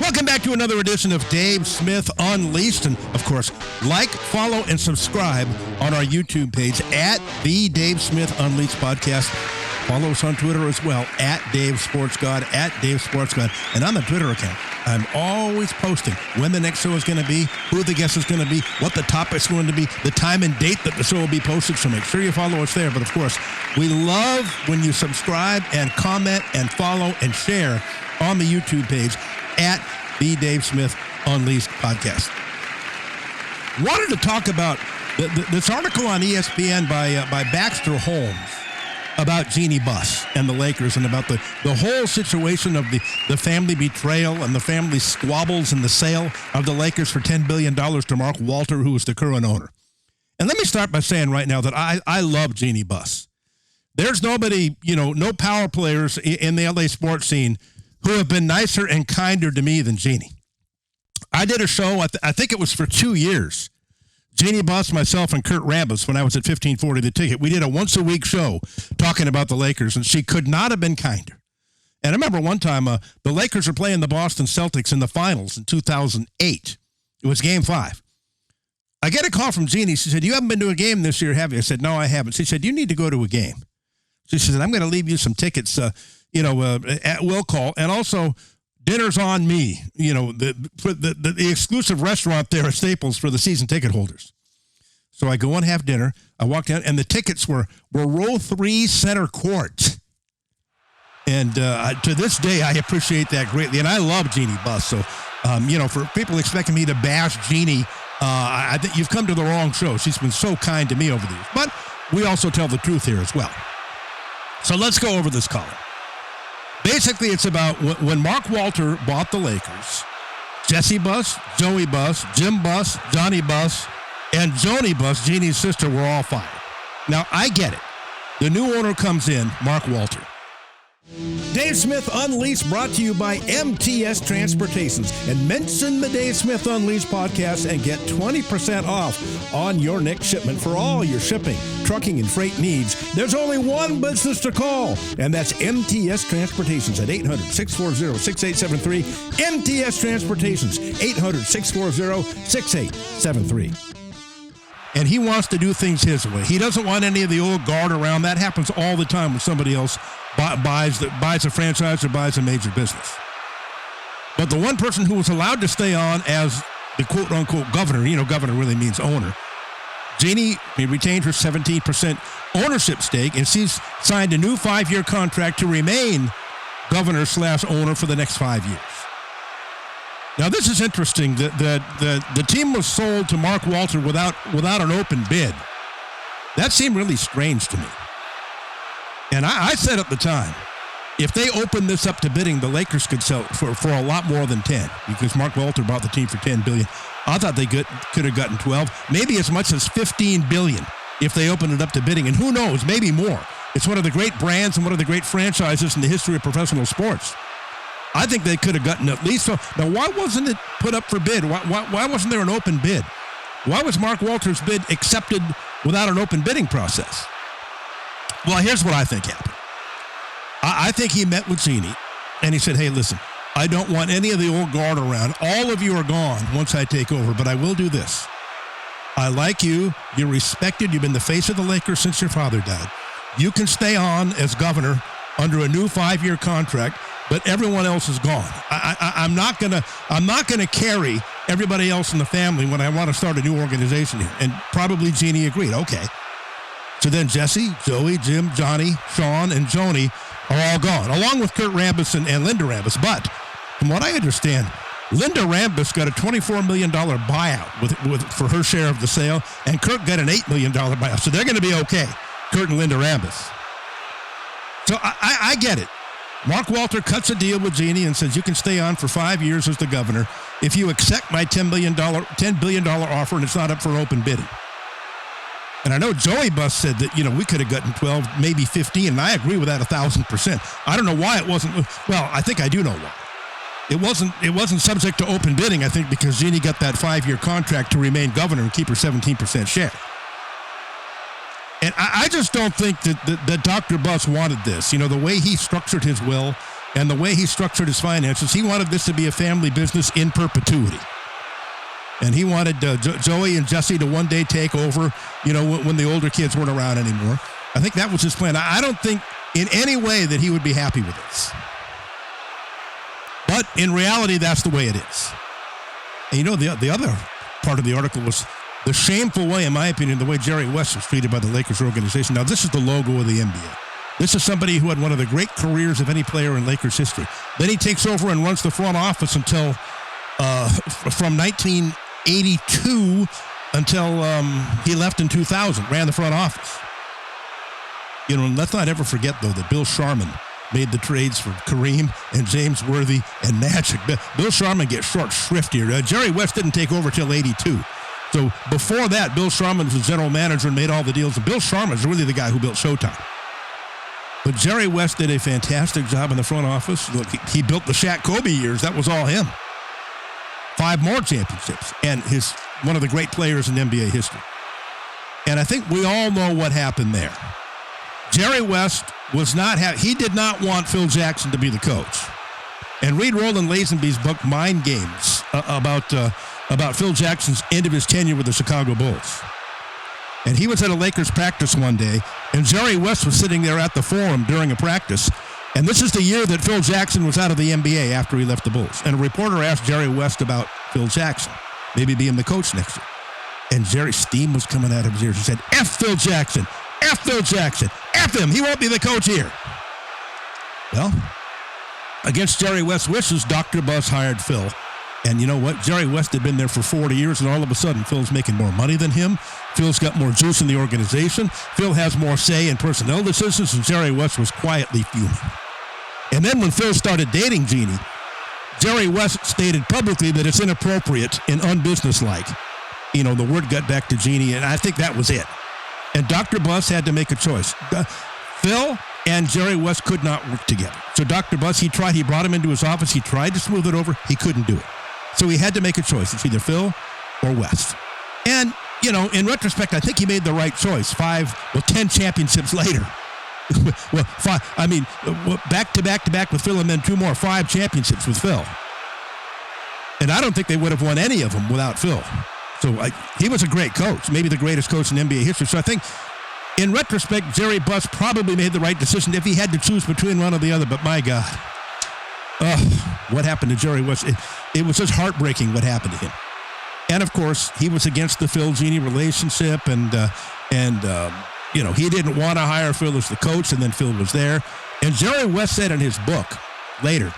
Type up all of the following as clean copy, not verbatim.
Welcome back to another edition of Dave Smith Unleashed. And, of course, like, follow, and subscribe on our YouTube page at the Dave Smith Unleashed Podcast. Follow us on Twitter as well, at Dave Sports God, at Dave Sports God. And on the Twitter account, I'm always posting when the next show is going to be, who the guest is going to be, what the topic's going to be, the time and date that the show will be posted. So make sure you follow us there. But, of course, we love when you subscribe and comment and follow and share on the YouTube page at the Dave Smith Unleashed Podcast. Wanted to talk about this article on ESPN by Baxter Holmes about Jeanie Buss and the Lakers and about the whole situation of the family betrayal and the family squabbles and the sale of the Lakers for $10 billion to Mark Walter, who is the current owner. And let me start by saying right now that I love Jeanie Buss. There's nobody, no power players in the LA sports scene who have been nicer and kinder to me than Jeanie. I did a show, I think it was for 2 years. Jeanie Buss, myself, and Kurt Rambis, when I was at 1540 The Ticket, we did a once-a-week show talking about the Lakers, and she could not have been kinder. And I remember one time, the Lakers were playing the Boston Celtics in the finals in 2008. It was Game 5. I get a call from Jeanie. She said, "You haven't been to a game this year, have you?" I said, "No, I haven't." She said, "You need to go to a game." She said, "I'm going to leave you some tickets, at will call, and also dinner's on me, the exclusive restaurant there at Staples for the season ticket holders." So I go and have dinner. I walk down, and the tickets were row 3 center court. And to this day, I appreciate that greatly. And I love Jeanie Buss. So, for people expecting me to bash Jeanie, I think you've come to the wrong show. She's been so kind to me over the years. But we also tell the truth here as well. So let's go over this column. Basically, it's about when Mark Walter bought the Lakers, Jesse Buss, Joey Buss, Jim Buss, Johnny Buss, and Joni Buss, Jeanie's sister, were all fired. Now, I get it. The new owner comes in, Mark Walter. Dave Smith Unleashed brought to you by MTS Transportations. And mention the Dave Smith Unleashed podcast and get 20% off on your next shipment for all your shipping, trucking, and freight needs. There's only one business to call, and that's MTS Transportations at 800-640-6873. MTS Transportations, 800-640-6873. And he wants to do things his way. He doesn't want any of the old guard around. That happens all the time when somebody else buys a franchise or buys a major business. But the one person who was allowed to stay on as the quote-unquote governor, governor really means owner, Jeanie retained her 17% ownership stake, and she's signed a new 5-year contract to remain governor/owner for the next 5 years. Now, this is interesting. The team was sold to Mark Walter without an open bid. That seemed really strange to me. And I said at the time, if they opened this up to bidding, the Lakers could sell for a lot more than 10, because Mark Walter bought the team for $10 billion. I thought they could have gotten 12, maybe as much as $15 billion if they opened it up to bidding. And who knows, maybe more. It's one of the great brands and one of the great franchises in the history of professional sports. I think they could have gotten at least so. Now, why wasn't it put up for bid? Why wasn't there an open bid? Why was Mark Walter's bid accepted without an open bidding process? Well, here's what I think happened. I think he met with Jeanie, and he said, "Hey, listen, I don't want any of the old guard around. All of you are gone once I take over, but I will do this. I like you. You're respected. You've been the face of the Lakers since your father died. You can stay on as governor under a new 5-year contract, but everyone else is gone. I'm not gonna carry everybody else in the family when I want to start a new organization here." And probably Jeanie agreed. Okay. So then Jesse, Joey, Jim, Johnny, Sean, and Joni are all gone, along with Kurt Rambis and Linda Rambis. But from what I understand, Linda Rambis got a $24 million buyout for her share of the sale, and Kurt got an $8 million buyout. So they're going to be okay, Kurt and Linda Rambis. So I get it. Mark Walter cuts a deal with Jeanie and says, "You can stay on for 5 years as the governor if you accept my $10 billion offer and it's not up for open bidding." And I know Joey Buss said that, we could have gotten 12, maybe 15, and I agree with that 1,000%. I don't know why it wasn't. Well, I think I do know why. It wasn't subject to open bidding, I think, because Jeanie got that 5-year contract to remain governor and keep her 17% share. And I just don't think that Dr. Buss wanted this. The way he structured his will, And the way he structured his finances, he wanted this to be a family business in perpetuity. And he wanted Joey and Jesse to one day take over, when the older kids weren't around anymore. I think that was his plan. I don't think in any way that he would be happy with this. But in reality, that's the way it is. And the other part of the article was the shameful way, in my opinion, the way Jerry West was treated by the Lakers organization. Now, this is the logo of the NBA. This is somebody who had one of the great careers of any player in Lakers history. Then he takes over and runs the front office until from 1982 until he left in 2000, ran the front office. Let's not ever forget, though, that Bill Sharman made the trades for Kareem and James Worthy and Magic. Bill Sharman gets short shrift here. Jerry West didn't take over till 82. So before that, Bill Sharman was the general manager and made all the deals. And Bill Sharman is really the guy who built Showtime. But Jerry West did a fantastic job in the front office. Look, he built the Shaq Kobe years. That was all him. 5 more championships. And one of the great players in NBA history. And I think we all know what happened there. Jerry West he did not want Phil Jackson to be the coach. And read Roland Lazenby's book, Mind Games, about Phil Jackson's end of his tenure with the Chicago Bulls. And he was at a Lakers practice one day, and Jerry West was sitting there at the Forum during a practice. And this is the year that Phil Jackson was out of the NBA after he left the Bulls. And a reporter asked Jerry West about Phil Jackson, maybe being the coach next year. And Jerry's steam was coming out of his ears. He said, F Phil Jackson, F Phil Jackson, F him, he won't be the coach here. Well, against Jerry West's wishes, Dr. Buss hired Phil. And you know what? Jerry West had been there for 40 years, and all of a sudden, Phil's making more money than him. Phil's got more juice in the organization. Phil has more say in personnel decisions, and Jerry West was quietly fuming. And then when Phil started dating Jeanie, Jerry West stated publicly that it's inappropriate and unbusinesslike. The word got back to Jeanie, and I think that was it. And Dr. Buss had to make a choice. Phil and Jerry West could not work together. So Dr. Buss, he brought him into his office. He tried to smooth it over. He couldn't do it. So he had to make a choice. It's either Phil or West. And, in retrospect, I think he made the right choice. 10 championships later. Back to back with Phil, and then 2 more, 5 championships with Phil. And I don't think they would have won any of them without Phil. So he was a great coach, maybe the greatest coach in NBA history. So I think, in retrospect, Jerry Buss probably made the right decision if he had to choose between one or the other. But my God, what happened to Jerry West? It was just heartbreaking what happened to him. And of course, he was against the Phil-Jeanie relationship, and he didn't want to hire Phil as the coach, and then Phil was there. And Jerry West said in his book later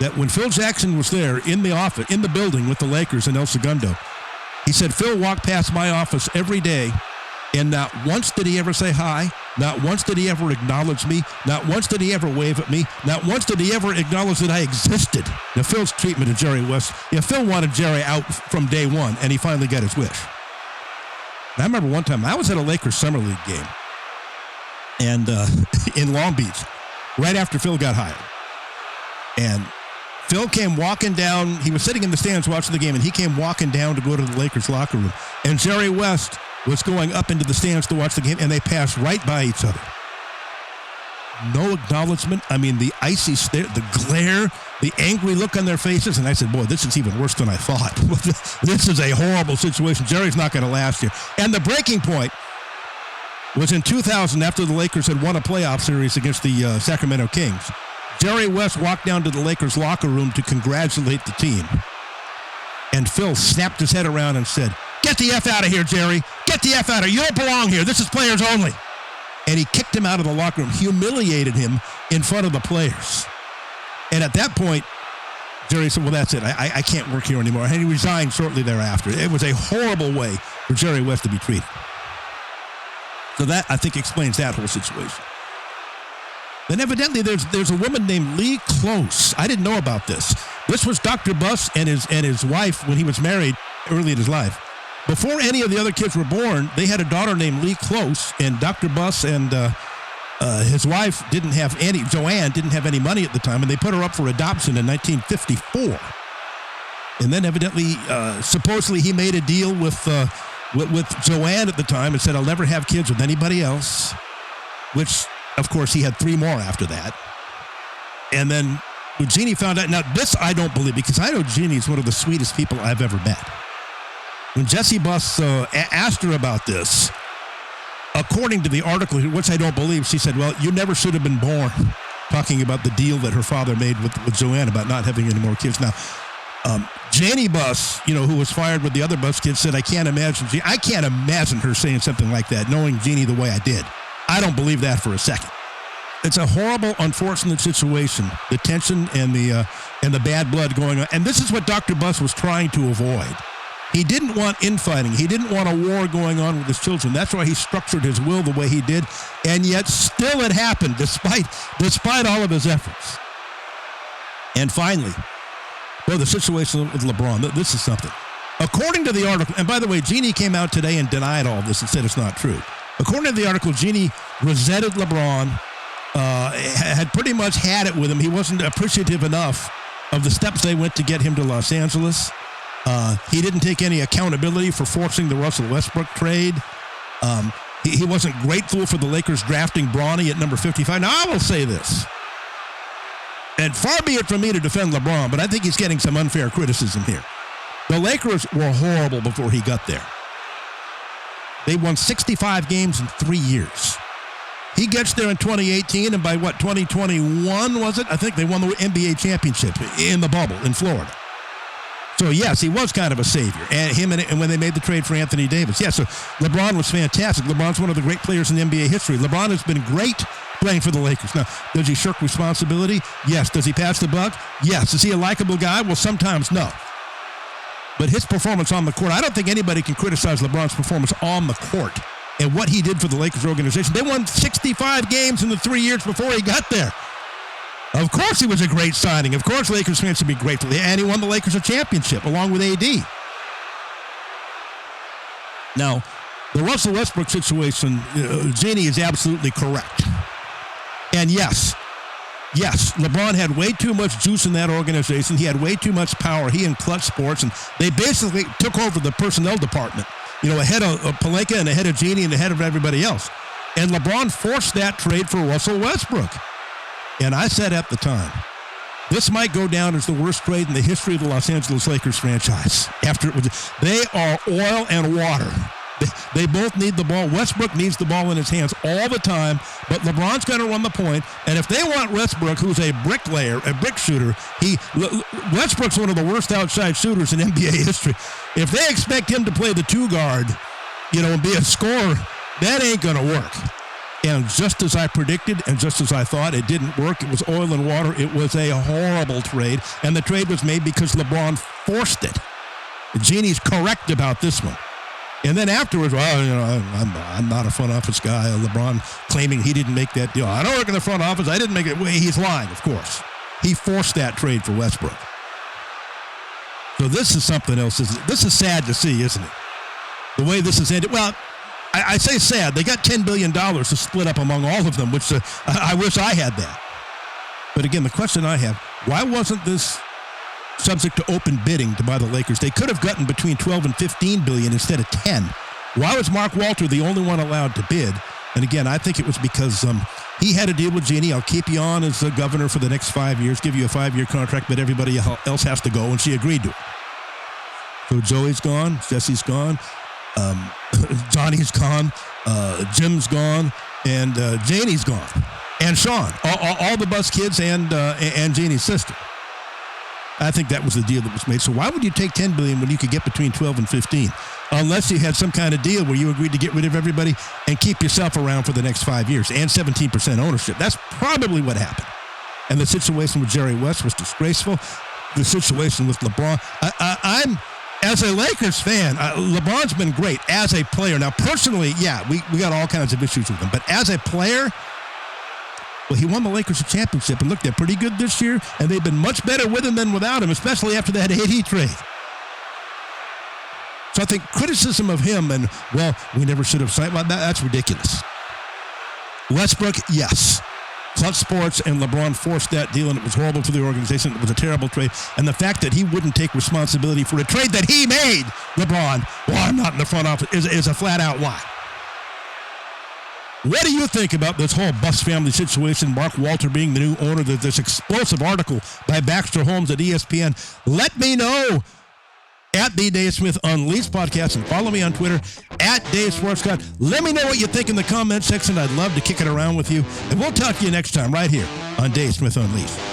that when Phil Jackson was there in the office, in the building with the Lakers in El Segundo, he said, Phil walked past my office every day, and not once did he ever say hi, not once did he ever acknowledge me, not once did he ever wave at me, not once did he ever acknowledge that I existed. Now, Phil's treatment of Jerry West, Phil wanted Jerry out from day one, and he finally got his wish. And I remember one time, I was at a Lakers Summer League game, and in Long Beach, right after Phil got hired. And Phil came walking down. He was sitting in the stands watching the game, and he came walking down to go to the Lakers locker room. And Jerry West was going up into the stands to watch the game, and they passed right by each other. No acknowledgement. I mean, the icy stare, the glare, the angry look on their faces. And I said, boy, this is even worse than I thought. This is a horrible situation. Jerry's not going to last here. And the breaking point was in 2000, after the Lakers had won a playoff series against the Sacramento Kings. Jerry West walked down to the Lakers locker room to congratulate the team. And Phil snapped his head around and said, "Get the F out of here, Jerry. Get the F out of here. You don't belong here. This is players only." And he kicked him out of the locker room, humiliated him in front of the players. And at that point, Jerry said, well, that's it. I can't work here anymore. And he resigned shortly thereafter. It was a horrible way for Jerry West to be treated. So that, I think, explains that whole situation. Then evidently there's a woman named Lee Close. I didn't know about this. This was Dr. Buss and his wife when he was married early in his life. Before any of the other kids were born, they had a daughter named Lee Close, and Dr. Buss and his wife Joanne didn't have any money at the time, and they put her up for adoption in 1954. And then evidently, supposedly he made a deal with Joanne at the time and said, I'll never have kids with anybody else, which, of course, he had 3 more after that. And then when Jeanie found out, now this I don't believe, because I know Jeanie is one of the sweetest people I've ever met. When Jeanie Buss asked her about this, according to the article, which I don't believe, she said, well, you never should have been born, talking about the deal that her father made with Joanne about not having any more kids. Now, Jeanie Buss, who was fired with the other Buss kids, said, I can't imagine her saying something like that, knowing Jeanie the way I did. I don't believe that for a second. It's a horrible, unfortunate situation, the tension and the bad blood going on. And this is what Dr. Buss was trying to avoid. He didn't want infighting. He didn't want a war going on with his children. That's why he structured his will the way he did. And yet still it happened despite all of his efforts. And finally, the situation with LeBron, this is something. According to the article, and by the way, Jeanie came out today and denied all of this and said it's not true. According to the article, Jeanie resented LeBron, had pretty much had it with him. He wasn't appreciative enough of the steps they went to get him to Los Angeles. He didn't take any accountability for forcing the Russell Westbrook trade. He wasn't grateful for the Lakers drafting Bronny at number 55. Now, I will say this, and far be it from me to defend LeBron, but I think he's getting some unfair criticism here. The Lakers were horrible before he got there. They won 65 games in 3 years. He gets there in 2018, and by 2021 was it? I think they won the NBA championship in the bubble in Florida. So, yes, he was kind of a savior. And when they made the trade for Anthony Davis. Yes, so LeBron was fantastic. LeBron's one of the great players in NBA history. LeBron has been great playing for the Lakers. Now, does he shirk responsibility? Yes. Does he pass the buck? Yes. Is he a likable guy? Well, sometimes no. But his performance on the court, I don't think anybody can criticize LeBron's performance on the court and what he did for the Lakers organization. They won 65 games in the 3 years before he got there. Of course he was a great signing. Of course Lakers fans should be grateful. And he won the Lakers a championship along with AD. Now, the Russell Westbrook situation, Jeanie is absolutely correct. And yes, LeBron had way too much juice in that organization. He had way too much power, he and Clutch Sports, and they basically took over the personnel department, ahead of Pelinka and ahead of Jeanie and ahead of everybody else. And LeBron forced that trade for Russell Westbrook. And I said at the time, this might go down as the worst trade in the history of the Los Angeles Lakers franchise. They are oil and water. They both need the ball. Westbrook needs the ball in his hands all the time, but LeBron's going to run the point. And if they want Westbrook, who's a bricklayer, a brick shooter, Westbrook's one of the worst outside shooters in NBA history. If they expect him to play the two guard, and be a scorer, that ain't going to work. And just as I predicted and just as I thought, it didn't work. It was oil and water. It was a horrible trade. And the trade was made because LeBron forced it. Jeanie's correct about this one. And then afterwards, I'm not a front office guy. LeBron claiming he didn't make that deal. I don't work in the front office. I didn't make it. He's lying, of course. He forced that trade for Westbrook. So this is something else, isn't it? This is sad to see, isn't it? The way this has ended. Well, I say sad. They got $10 billion to split up among all of them, which I wish I had that. But again, the question I have, why wasn't this subject to open bidding to buy the Lakers? They could have gotten between 12 and 15 billion instead of 10. Why was Mark Walter the only one allowed to bid? And again, I think it was because he had a deal with Jeanie. I'll keep you on as the governor for the next 5 years, give you a 5-year contract, but everybody else has to go, and she agreed to it. So Joey's gone, Jesse's gone, Johnny's gone, Jim's gone, and Janie's gone, and Sean, all the Buss kids and Janie's sister. I think that was the deal that was made. So why would you take $10 billion when you could get between 12 and 15? Unless you had some kind of deal where you agreed to get rid of everybody and keep yourself around for the next 5 years and 17% ownership. That's probably what happened. And the situation with Jerry West was disgraceful. The situation with LeBron, I'm as a Lakers fan, LeBron's been great as a player. Now, personally, yeah, we got all kinds of issues with him. But as a player, well, he won the Lakers a championship. And look, they're pretty good this year. And they've been much better with him than without him, especially after that AD trade. So I think criticism of him and, well, we never should have signed like that, that's ridiculous. Westbrook, yes. Clutch Sports and LeBron forced that deal, and it was horrible for the organization. It was a terrible trade. And the fact that he wouldn't take responsibility for a trade that he made, LeBron, well, I'm not in the front office, is a flat-out lie. What do you think about this whole Buss family situation, Mark Walter being the new owner of this explosive article by Baxter Holmes at ESPN? Let me know at the Dave Smith Unleashed podcast, and follow me on Twitter at Dave Sportscott. Let me know what you think in the comment section. I'd love to kick it around with you. And we'll talk to you next time right here on Dave Smith Unleashed.